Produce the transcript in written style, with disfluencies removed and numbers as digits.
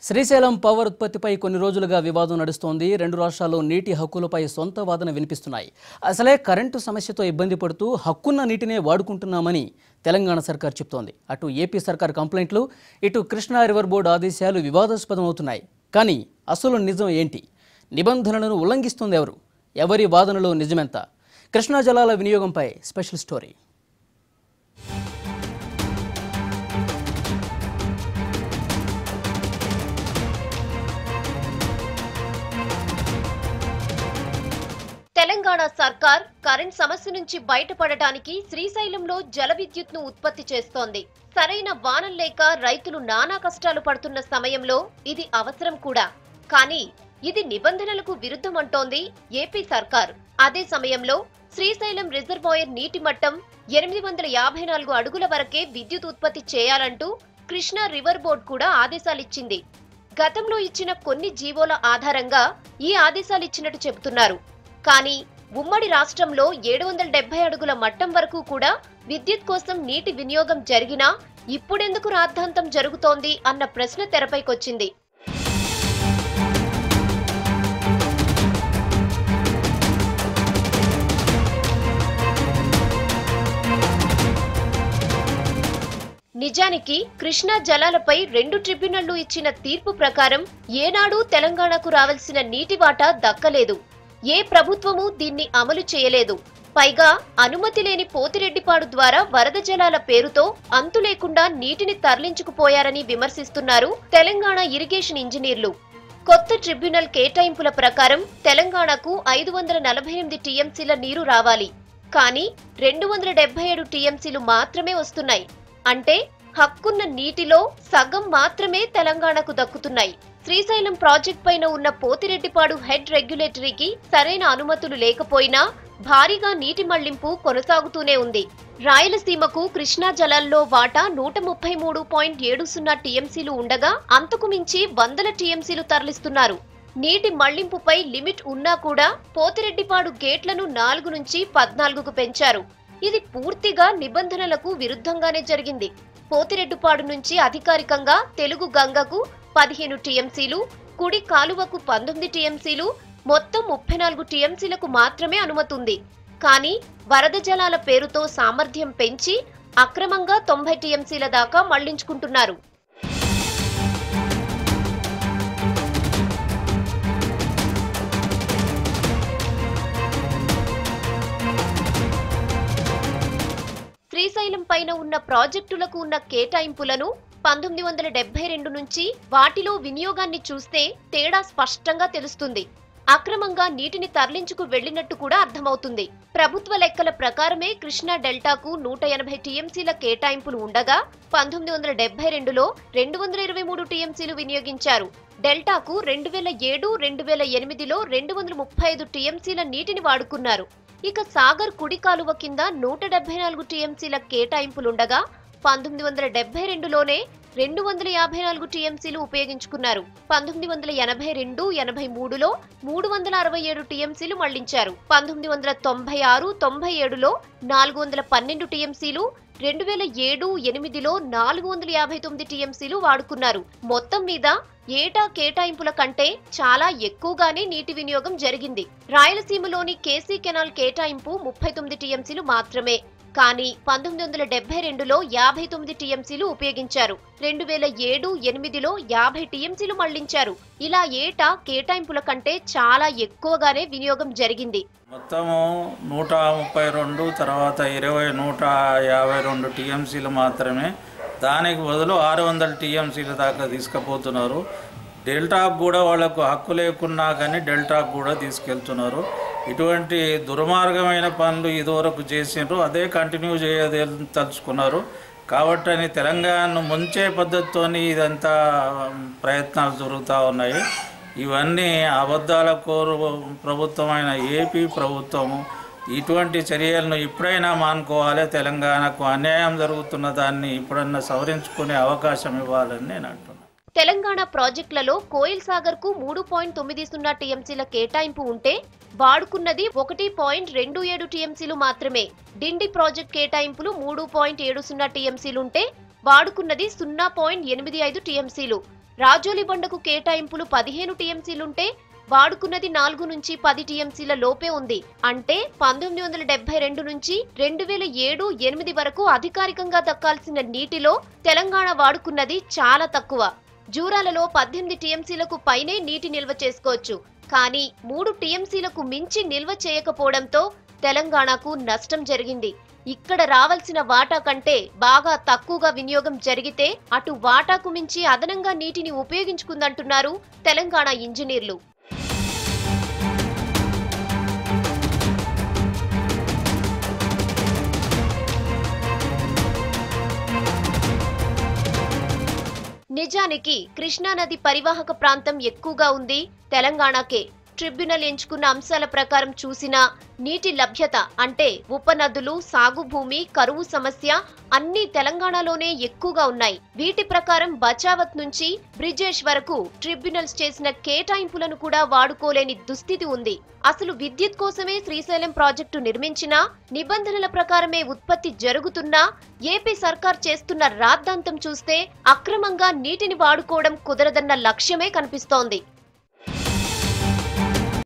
Srisailam power ఉత్పత్తిపై కొన్ని రోజులుగా వివాదం నడుస్తోంది. రెండు రాష్ట్రాల్లో నీటి హక్కులపై సొంత వాదన వినిపిస్తున్నాయి. అసలే కరెంటు సమస్యతో ఇబ్బంది పడుతూ హక్కున్న నీటినే వాడుకుంటున్నామని తెలంగాణ సర్కార్ చెప్తోంది. అటు ఏపీ సర్కార్ కంప్లైంట్లు, ఇటు కృష్ణా రివర్ బోర్డు ఆదేశాలు వివాదాస్పదమవుతున్నాయి. కానీ అసలు నిజం ఏంటి? నిబంధనలను ఉల్లంఘిస్తుంది ఎవరు? ఎవరి వాదనలో నిజమెంత? కృష్ణా జలాల వినియోగంపై స్పెషల్ స్టోరీ. తెలంగాణ సర్కార్ కరెంట్ సమస్య నుంచి బయటపడటానికి శ్రీశైలంలో జల విద్యుత్ను ఉత్పత్తి చేస్తోంది. సరైన వానం లేక రైతులు నానా కష్టాలు పడుతున్న సమయంలో ఇది అవసరం కూడా. కానీ ఇది నిబంధనలకు విరుద్ధమంటోంది ఏపీ సర్కార్. అదే సమయంలో శ్రీశైలం రిజర్వాయర్ నీటి మట్టం 854 అడుగుల వరకే విద్యుత్ ఉత్పత్తి చేయాలంటూ కృష్ణా రివర్ బోర్డు కూడా ఆదేశాలిచ్చింది. గతంలో ఇచ్చిన కొన్ని జీవోల ఆధారంగా ఈ ఆదేశాలిచ్చినట్టు చెబుతున్నారు. కానీ ఉమ్మడి రాష్ట్రంలో 770 అడుగుల మట్టం వరకు కూడా విద్యుత్ కోసం నీటి వినియోగం జరిగినా ఇప్పుడెందుకు రాద్ధాంతం జరుగుతోంది అన్న ప్రశ్న తెరపైకొచ్చింది. నిజానికి కృష్ణా జలాలపై 2 ట్రిబ్యునళ్లు ఇచ్చిన తీర్పు ప్రకారం ఏనాడు తెలంగాణకు రావాల్సిన నీటి వాటా దక్కలేదు. ఏ ప్రభుత్వము దీన్ని అమలు చేయలేదు. పైగా అనుమతి లేని పోతిరెడ్డిపాడు ద్వారా వరద జలాల పేరుతో అంతు లేకుండా నీటిని తరలించుకుపోయారని విమర్శిస్తున్నారు తెలంగాణ ఇరిగేషన్ ఇంజనీర్లు. కొత్త ట్రిబ్యునల్ కేటాయింపుల ప్రకారం తెలంగాణకు 548 టీఎంసీల నీరు రావాలి. కానీ 277 టీఎంసీలు మాత్రమే వస్తున్నాయి. అంటే హక్కున్న నీటిలో సగం మాత్రమే తెలంగాణకు దక్కుతున్నాయి. శ్రీశైలం ప్రాజెక్ట్ పైన ఉన్న పోతిరెడ్డిపాడు హెడ్ రెగ్యులేటరీకి సరైన అనుమతులు లేకపోయినా భారీగా నీటి మళ్లింపు కొనసాగుతూనే ఉంది. రాయలసీమకు కృష్ణా జలాల్లో వాటా 133.70 టీఎంసీలు ఉండగా అంతకు మించి 100 టీఎంసీలు తరలిస్తున్నారు. నీటి మళ్లింపుపై లిమిట్ ఉన్నా కూడా పోతిరెడ్డిపాడు గేట్లను 4 నుంచి 14కు పెంచారు. ఇది పూర్తిగా నిబంధనలకు విరుద్ధంగానే జరిగింది. పోతిరెడ్డిపాడు నుంచి అధికారికంగా తెలుగు గంగకు 15 టీఎంసీలు, కుడి కాలువకు 19 టీఎంసీలు, మొత్తం 34 టీఎంసీలకు మాత్రమే అనుమతుంది. కానీ వరద జలాల పేరుతో సామర్థ్యం పెంచి అక్రమంగా 90 టీఎంసీల దాకా మళ్లించుకుంటున్నారు. శ్రీశైలం పైన ఉన్న ప్రాజెక్టులకు ఉన్న కేటాయింపులను 1972 నుంచి వాటిలో వినియోగాన్ని చూస్తే తేడా స్పష్టంగా తెలుస్తుంది. అక్రమంగా నీటిని తరలించుకు వెళ్లినట్టు కూడా అర్థమవుతుంది. ప్రభుత్వ లెక్కల ప్రకారమే కృష్ణా డెల్టాకు 180 టీఎంసీల కేటాయింపులు ఉండగా 1972లో 223 టీఎంసీలు వినియోగించారు. డెల్టాకు 2007, 2008లో 235 టీఎంసీల నీటిని వాడుకున్నారు. ఇక సాగర్ కుడి కాలువ కింద 174 టీఎంసీల కేటాయింపులుండగా 1972లోనే 254 టీఎంసీలు ఉపయోగించుకున్నారు. 1982, 83లో 367 టీఎంసీలు మళ్లించారు. 1996, 97లో 412 టీఎంసీలు, 2007, 8లో 459 టీఎంసీలు వాడుకున్నారు. మొత్తం మీద ఏటా కేటాయింపుల కంటే చాలా ఎక్కువగానే నీటి వినియోగం జరిగింది. రాయలసీమలోని కేసీ కెనాల్ కేటాయింపు 39 టీఎంసీలు మాత్రమే. కానీ 1972లో 59 టీఎంసీలు ఉపయోగించారు. 2007, 8లో 50 టీఎంసీలు మళ్లించారు. ఇలా ఏటా కేటాయింపుల కంటే చాలా ఎక్కువగానే వినియోగం జరిగింది. మొత్తము 132, తర్వాత 152 టీఎంసీలు మాత్రమే. దానికి బదులు 600 టీఎంసీల దాకా తీసుకుపోతున్నారు. డెల్టాకు కూడా వాళ్లకు హక్కు లేకున్నా కానీ డెల్టాకు కూడా తీసుకెళ్తున్నారు. ఇటువంటి దుర్మార్గమైన పనులు ఇదివరకు చేసినారు, అదే కంటిన్యూ తలుచుకున్నారు. కాబట్టి తెలంగాణను ముంచే పద్ధతితో ఇదంతా ప్రయత్నాలు జరుగుతూ ఉన్నాయి. ఇవన్నీ అబద్ధాల కోరు ప్రభుత్వమైన ఏపీ ప్రభుత్వము ఇటువంటి చర్యలను ఇప్పుడైనా మానుకోవాలి. తెలంగాణకు అన్యాయం జరుగుతున్న దాన్ని ఇప్పుడన్నా సవరించుకునే అవకాశం ఇవ్వాలని నేను అంటున్నాను. తెలంగాణ ప్రాజెక్టులలో కోయిల్ సాగర్ కు 3.90 టీఎంసీల కేటాయింపు ఉంటే వాడుకున్నది 1.27 టీఎంసీలు మాత్రమే. డిండి ప్రాజెక్ట్ కేటాయింపులు 3.70 టీఎంసీలుంటే వాడుకున్నది 0.85 టీఎంసీలు. రాజోలి బండకు కేటాయింపులు 15 టీఎంసీలుంటే వాడుకున్నది 4 నుంచి 10 టీఎంసీల లోపే ఉంది. అంటే 1972 నుంచి 2007-8 వరకు అధికారికంగా దక్కాల్సిన నీటిలో తెలంగాణ వాడుకున్నది చాలా తక్కువ. జూరాలలో 18 టీఎంసీలకు పైనే నీటి నిల్వ చేసుకోవచ్చు. కానీ 3 టీఎంసీలకు మించి నిల్వ చేయకపోవడంతో తెలంగాణకు నష్టం జరిగింది. ఇక్కడ రావాల్సిన వాటా కంటే బాగా తక్కువగా వినియోగం జరిగితే అటు వాటాకు మించి అదనంగా నీటిని ఉపయోగించుకుందంటున్నారు తెలంగాణ ఇంజనీర్లు. నిజానికి కృష్ణానది పరివాహక ప్రాంతం ఎక్కువగా ఉంది తెలంగాణకే. ట్రిబ్యునల్ ఎంచుకున్న అంశాల ప్రకారం చూసినా నీటి లభ్యత అంటే ఉపనదులు, సాగు భూమి, కరువు సమస్య అన్ని తెలంగాణలోనే ఎక్కువగా ఉన్నాయి. వీటి ప్రకారం బచావత్ నుంచి బ్రిజేష్ వరకు ట్రిబ్యునల్స్ చేసిన కేటాయింపులను కూడా వాడుకోలేని దుస్థితి ఉంది. అసలు విద్యుత్ కోసమే శ్రీశైలం ప్రాజెక్టు నిర్మించినా, నిబంధనల ప్రకారమే ఉత్పత్తి జరుగుతున్నా ఏపీ సర్కార్ చేస్తున్న రాద్ధాంతం చూస్తే అక్రమంగా నీటిని వాడుకోవడం కుదరదన్న లక్ష్యమే కనిపిస్తోంది.